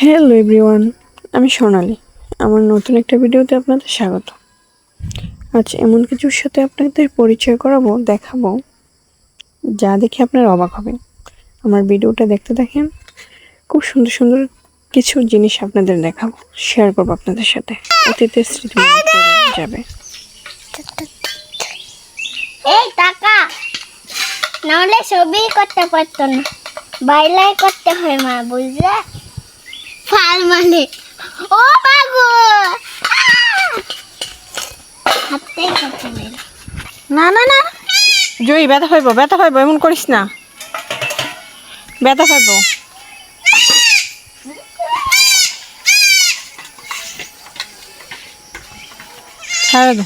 Hello everyone, আমি সোনালি। আমার নতুন একটা ভিডিওতে আপনাদের স্বাগত। আজ এমন কিছুর সাথে আপনাদের পরিচয় করাবো, দেখাবো, যা দেখে আপনারা অবাক হবেন। আমার ভিডিওটা দেখতে থাকেন, খুব সুন্দর সুন্দর কিছু জিনিস আপনাদের দেখাবো, শেয়ার করবো আপনাদের সাথে। অতীতের স্মৃতি যাবে। এই টাকা নাহলে ছবি করতে পারতো না, বাইলাই করতে হয় মা, বুঝলে? ফাল মানে ও বাগু হাতটাই করতে না না না জয়ী, ব্যথা পাইব, এমন করিস না, ব্যথা পাইব। ছাড়া দো।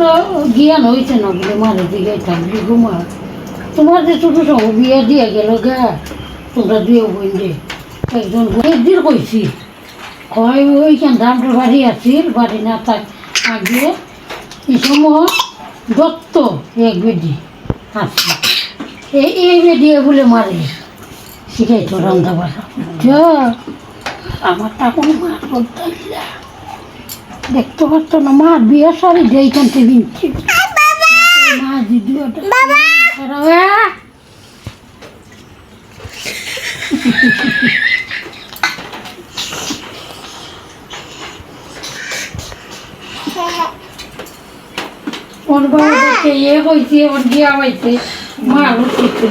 তো জ্ঞান হয়েছে না বলে মারে দিকে থাকবি ঘুমা। তোমার যে ছোট সব বিয়ে দিয়ে গেল গা, তোমরা দুই বোন যে একজন একদিন কইছি হয় ওইখান দামটার বাড়ি আছিল, বাড়ি না থাক আগে এই সময় দত্ত এক বেদি আছে, এই বেদিয়ে বলে মারে শিখাই তো রান্না বাড়া। আমার তা কোনো মার করতে দেখতে পারতো না, মার বিয়ে সারি যে এইখান থেকে কিনছি মা দিদি ওর বাবাকে ইয়ে হয়েছে, ওর বিয়া হয়েছে, মা হচ্ছে।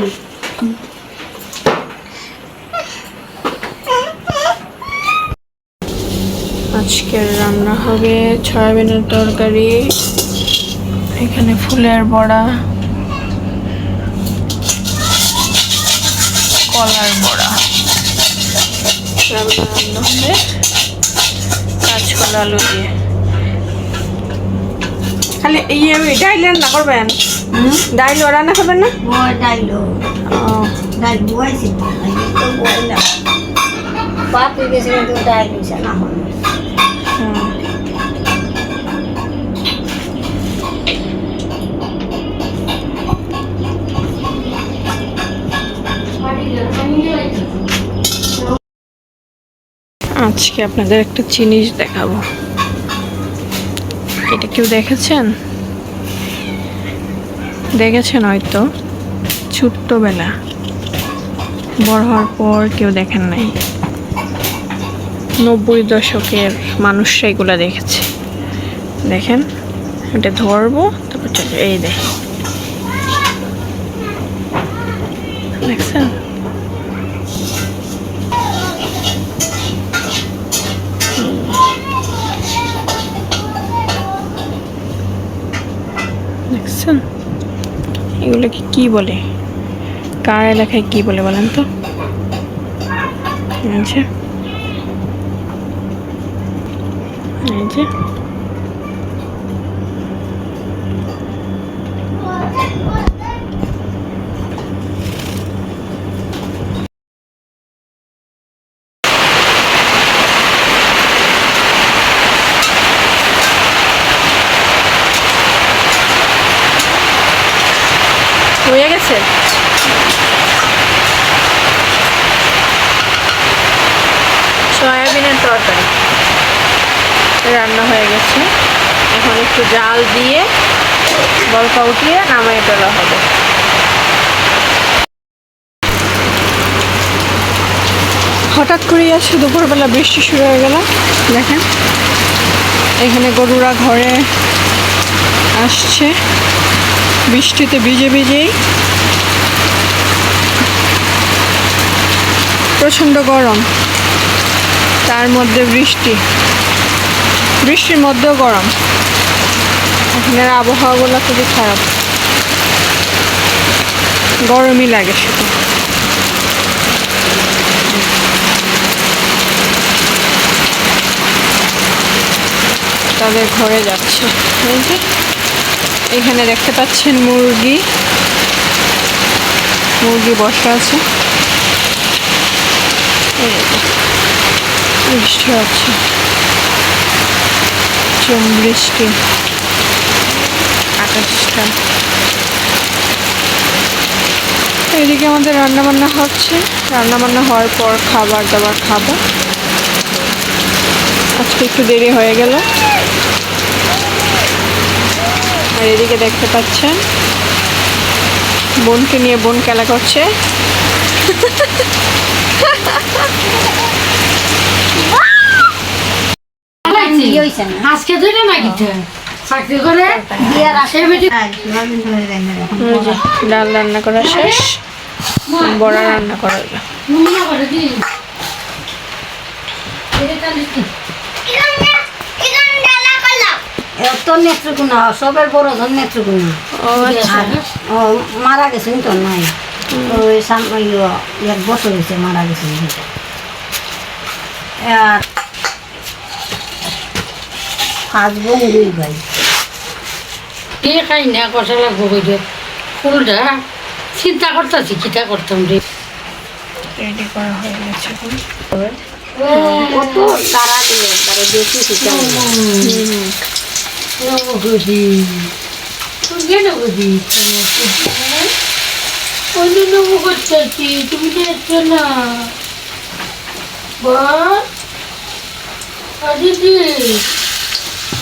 আজকের রান্না হবে সয়াবিনের তরকারি, এখানে ফুলের বড়া, কলার বড়া। রান্না হবে কাঁচকলা আলু দিয়ে। খালি ডাইল রান্না করবেন? ডাইল রান্না করবেন না? ডাইল বুয়াইছি বাপ গেছে কিন্তু ডাইল হয়েছে না। আজকে আপনাদের একটা জিনিস দেখাবো। এটা কেউ দেখেছেন হয়তো, ছোট্টবেলা, বড় হওয়ার পর কেউ দেখেন নাই। 90 দশকের মানুষরা এগুলা দেখেছে। দেখেন, এটা ধরবো, তারপর চলে এই দেখছেন? দেখছেন এগুলোকে কি বলে, কার এলাকায় কি বলে বলেন তো? আচ্ছা, এই যে হয়ে গেছে। সয়াবিনের তরকারি রান্না হয়ে গেছে। এখন একটু জাল দিয়ে বলকা উঠিয়ে নামিয়ে ফেলা হবে। হঠাৎ করেই আজকে দুপুরবেলা বৃষ্টি শুরু হয়ে গেল। দেখেন এখানে গরুরা ঘরে আসছে বৃষ্টিতে ভিজে ভিজেই। প্রচণ্ড গরম, তার মধ্যে বৃষ্টির মধ্যেও গরম। এখানের আবহাওয়াগুলো খুবই খারাপ, গরমই লাগে শুধু। তাদের ঘরে যাচ্ছে। এই যে এখানে দেখতে পাচ্ছেন মুরগি বসা আছে। এই যে বৃষ্টি হচ্ছে, বৃষ্টি, আকাশটা। এদিকে আমাদের রান্নাবান্না হচ্ছে। রান্নাবান্না হওয়ার পর খাবার দাবার খাবো। আজকে একটু দেরি হয়ে গেল। আর এদিকে দেখতে পাচ্ছেন বোনকে নিয়ে বোন খেলা করছে। আজকে তুই না কিটা চাকরি করে বিয়ার আসে বেটি ডাল রান্না করা শেষ, বড়া রান্না করা হলো। মুন্না করে দি তো নেত্রকোনা সবের বড় ধর নেত্রকোনা। ও আচ্ছা, ও মারা গেছেন তো নাই, ওই এক বছর হয়েছে মারা গেছেন। আর পাঁচ বোন 2 ভাই। কে খাই না কষা লাগবো কইলে ফুলটা চিন্তা করতেছি কিটা করতাম রে। রেডি করা হয়ে গেছে। কত তারা দিয়ে তারা বেশি শিখা বুঝি তুই কেন বুঝি অন্য নবু করছি তুমি দেখছো না দিদি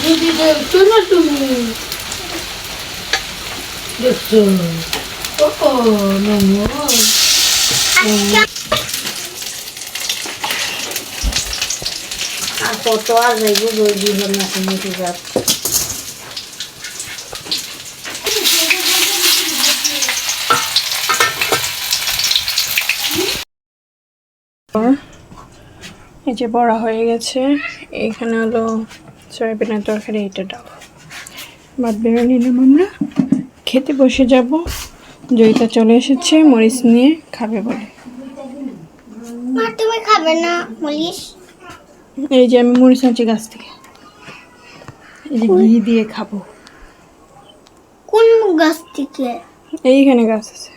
দিদি দেখছো না তুমি দেখছো ও নমো আর কত আর যাইব বই দিল না তুমি যাত। এই যে বড়া হয়ে গেছে। এখানে হলো সয়াবিনের তরকারি, এটা ডাল ভাত বেড়ে নিলাম। আমরা খেতে বসে যাব। জয়িতা চলে এসেছে মরিচ নিয়ে খাবে বলে। মা তুমি খাবে না মরিচ? এই যে আমি মরিচ আনছি গাছ থেকে, এই যে ঘি দিয়ে খাবো। কোন গাছ থেকে? এইখানে গাছ আছে।